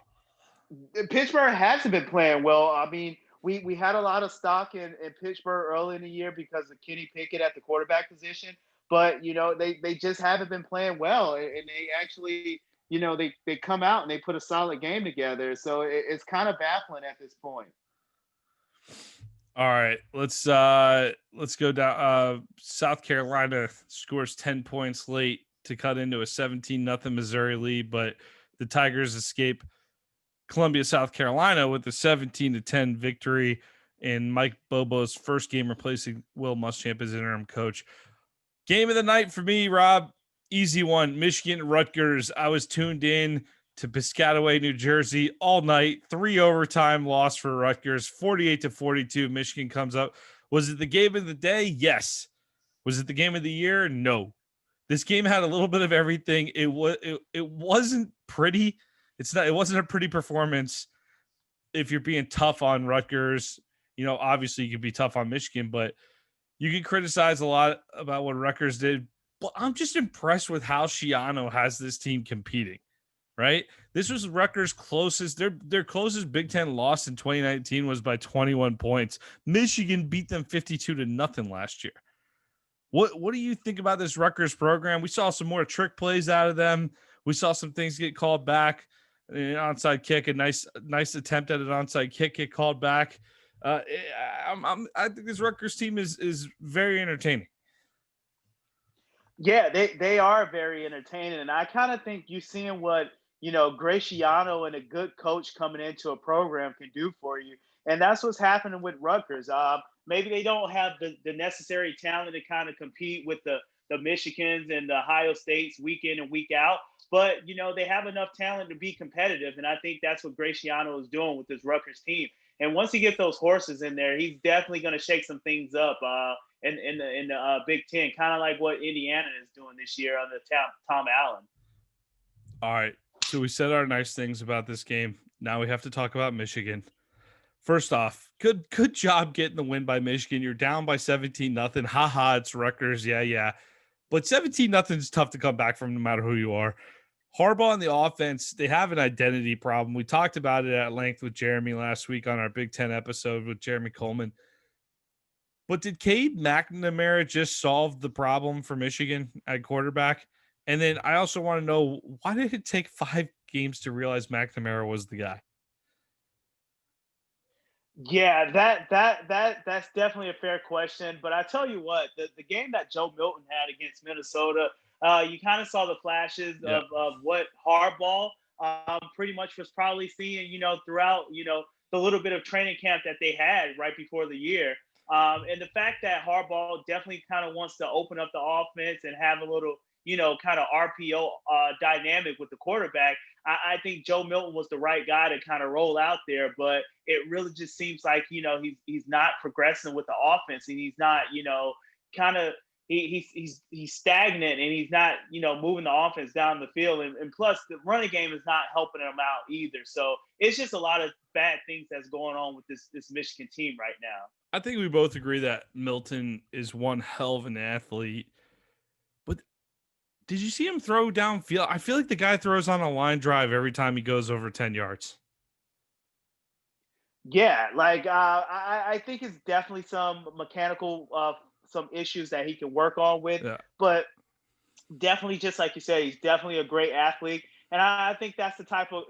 Pittsburgh hasn't been playing well. I mean, we had a lot of stock in Pittsburgh early in the year because of Kenny Pickett at the quarterback position. But, they just haven't been playing well. And they actually, they come out and they put a solid game together. So it's kind of baffling at this point.
All right, let's go down. South Carolina scores 10 points late to cut into a 17-0 Missouri lead, but the Tigers escape Columbia, South Carolina with a 17-10 victory in Mike Bobo's first game replacing Will Muschamp as interim coach. Game of the night for me, Rob, easy one. Michigan Rutgers. I was tuned in to Piscataway, New Jersey all night. 3 overtime loss for Rutgers, 48-42. Michigan comes up. Was it the game of the day? Yes. Was it the game of the year? No. This game had a little bit of everything. It wasn't pretty. It wasn't a pretty performance. If you're being tough on Rutgers, obviously you can be tough on Michigan, but you can criticize a lot about what Rutgers did. But I'm just impressed with how Schiano has this team competing. Right? This was Rutgers' closest, their closest Big Ten loss in 2019 was by 21 points. Michigan beat them 52-0 last year. What do you think about this Rutgers program? We saw some more trick plays out of them. We saw some things get called back. An onside kick, a nice attempt at an onside kick get called back. I think this Rutgers team is very entertaining.
Yeah, they are very entertaining, and I kind of think you're seeing what Greg Schiano and a good coach coming into a program can do for you, and that's what's happening with Rutgers. Maybe they don't have the necessary talent to kind of compete with the Michigans and the Ohio States week in and week out, but they have enough talent to be competitive, and I think that's what Greg Schiano is doing with this Rutgers team. And once he gets those horses in there, he's definitely going to shake some things up in the Big Ten, kind of like what Indiana is doing this year under Tom Allen.
All right. So we said our nice things about this game. Now we have to talk about Michigan. First off, good job getting the win by Michigan. You're down by 17-0. Ha, it's Rutgers. Yeah. But 17-0 is tough to come back from no matter who you are. Harbaugh on the offense, they have an identity problem. We talked about it at length with Jeremy last week on our Big Ten episode with Jeremy Coleman. But did Cade McNamara just solve the problem for Michigan at quarterback? And then I also want to know, why did it take 5 games to realize McNamara was the guy?
Yeah, that's definitely a fair question. But I tell you what, the game that Joe Milton had against Minnesota, you kind of saw the flashes of what Harbaugh pretty much was probably seeing, throughout, the little bit of training camp that they had right before the year. And the fact that Harbaugh definitely kind of wants to open up the offense and have a little, kind of RPO dynamic with the quarterback, I think Joe Milton was the right guy to kind of roll out there. But it really just seems like, he's not progressing with the offense, and he's not, he's stagnant, and he's not, moving the offense down the field. And plus, the running game is not helping him out either. So it's just a lot of bad things that's going on with this Michigan team right now.
I think we both agree that Milton is one hell of an athlete. But did you see him throw downfield? I feel like the guy throws on a line drive every time he goes over 10 yards.
Yeah, I think it's definitely some mechanical some issues that he can work on with. Yeah. But definitely, just like you said, he's definitely a great athlete. And I think that's the type of,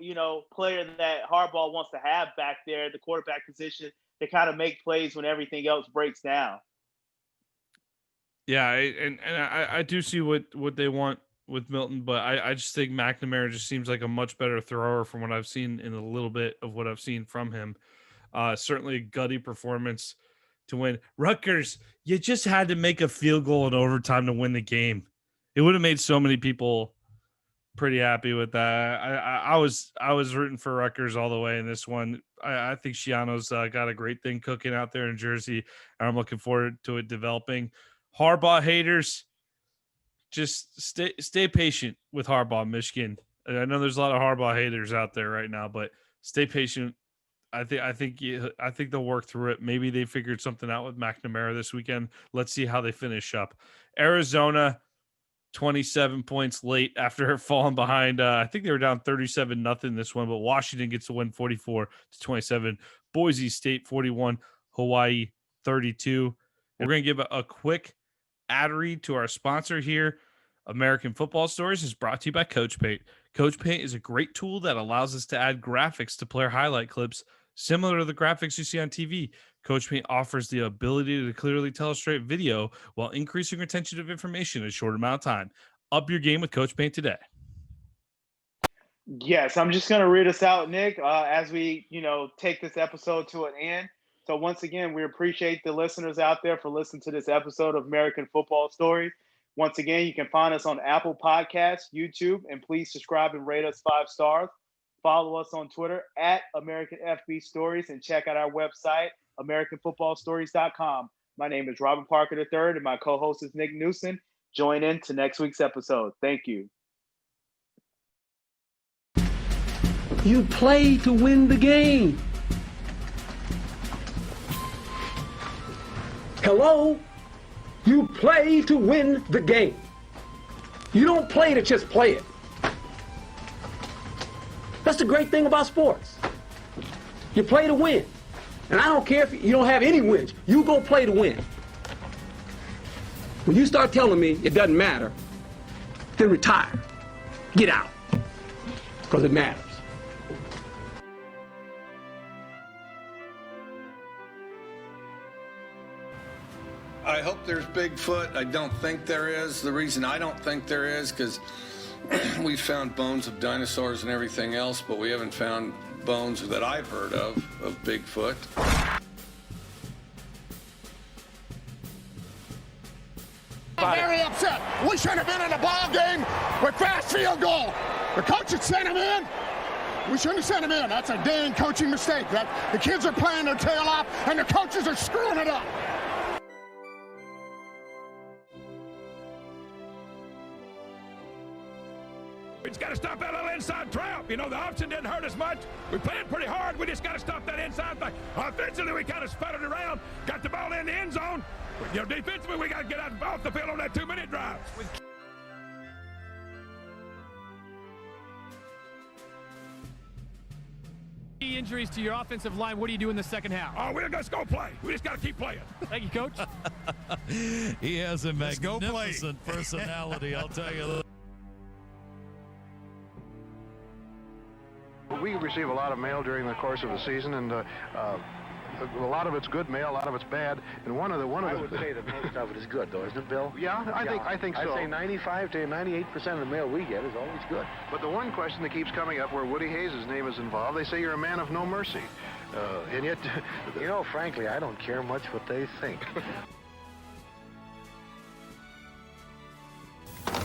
player that Harbaugh wants to have back there, the quarterback position, to kind of make plays when everything else breaks down.
Yeah, and I do see what they want with Milton, but I just think McNamara just seems like a much better thrower from what I've seen in a little bit of what I've seen from him. Certainly a gutty performance to win. Rutgers, you just had to make a field goal in overtime to win the game. It would have made so many people pretty happy with that. I was rooting for Rutgers all the way in this one. I think Shiano's got a great thing cooking out there in Jersey, and I'm looking forward to it developing. Harbaugh haters, just stay patient with Harbaugh, Michigan. I know there's a lot of Harbaugh haters out there right now, but stay patient. I think they'll work through it. Maybe they figured something out with McNamara this weekend. Let's see how they finish up. Arizona, 27 points late after falling behind. I think they were down 37-0 this one, but Washington gets to win 44-27. Boise State 41, Hawaii 32. We're going to give a quick ad read to our sponsor here. American Football Stories is brought to you by Coach Paint. Coach Paint is a great tool that allows us to add graphics to player highlight clips similar to the graphics you see on TV. Coach Paint offers the ability to clearly tell a straight video while increasing retention of information in a short amount of time. Up your game with Coach Paint today.
Yes, I'm just going to read us out, Nick, as we, take this episode to an end. So once again, we appreciate the listeners out there for listening to this episode of American Football Stories. Once again, you can find us on Apple Podcasts, YouTube, and please subscribe and rate us 5 stars. Follow us on Twitter at American FB Stories, and check out our website, AmericanFootballStories.com. My name is Robert Parker III, and my co-host is Nick Newsom. Join in to next week's episode. Thank you.
You play to win the game. Hello? You play to win the game. You don't play to just play it. That's the great thing about sports. You play to win. And I don't care if you don't have any wins. You go play to win. When you start telling me it doesn't matter, then retire. Get out. Because it matters.
I hope there's Bigfoot. I don't think there is. The reason I don't think there is because we found bones of dinosaurs and everything else, but we haven't found bones that I've heard of Bigfoot.
I'm very upset. We should have been in the ball game with fast field goal. The coach had sent him in. We shouldn't have sent him in. That's a dang coaching mistake. The kids are playing their tail off, and the coaches are screwing it up.
We just got to stop that little inside trap. You know, the option didn't hurt us much. We played pretty hard. We just got to stop that inside thing. Offensively, we kind of sputtered around, got the ball in the end zone. You know, defensively, we got to get out off the field on that 2-minute drive.
Injuries to your offensive line. What do you do in the second half?
Oh, we're just going to play. We just got to keep playing.
Thank you, Coach.
He has a magnificent personality, I'll tell you.
We receive a lot of mail during the course of the season, and a lot of it's good mail, a lot of it's bad. And I would say that most of it is good, though, isn't it, Bill? Yeah, I think so. I'd say 95 to 98% of the mail we get is always good. But the one question that keeps coming up where Woody Hayes' name is involved, they say you're a man of no mercy. And yet, frankly, I don't care much what they think.